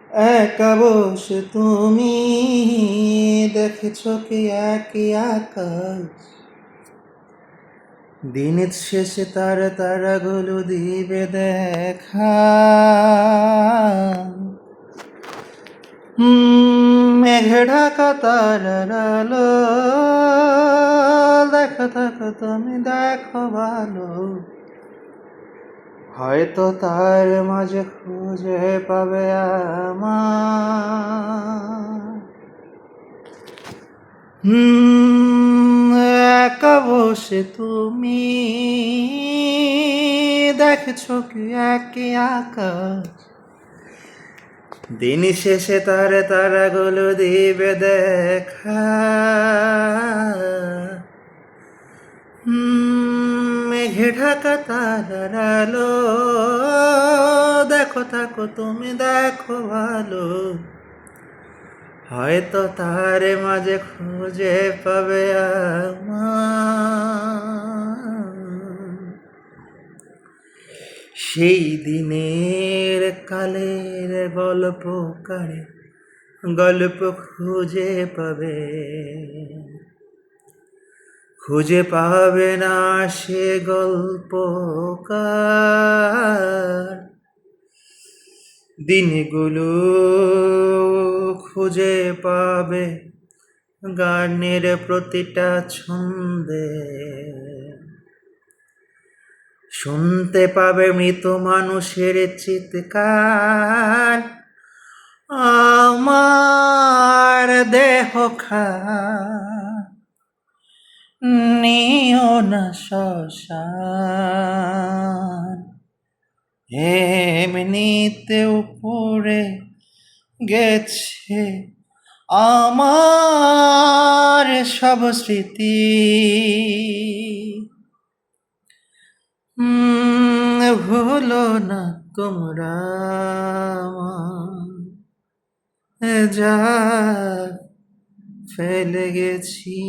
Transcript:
একা বসে তুমি দেখেছ কি একই আকাশ, দিনের শেষে তারাগুলো দিবে দেখা। মেঘে ঢাকা তারার আলো, দেখো দেখো তুমি দেখো ভালো, হয়তো তার মাঝে খুঁজে পাবে আমার। একা বসে তুমি দেখেছো কি একই আকাশ, দিন শেষে তারাগুলো দিবে দেখা। মেঘে ঢাকা তারার আলো, দেখো থাকো তুমি দেখো ভালো, হয়তো তার মাঝে খুঁজে পাবে আমার। সেই দিনের কালের গল্প খুঁজে পাবে, খুঁজে পাবে না সে গল্পকার। দিনগুলো খুঁজে পাবে গানের প্রতিটা ছন্দে, শুনতে পাবে মৃত মানুষের চিৎকার। আমার দেহ নিও না শ্মশান, এমনিতে উপরে গেছে আমার সব স্মৃতি। ভুলো না তোমরা যা ফেলে গেছি।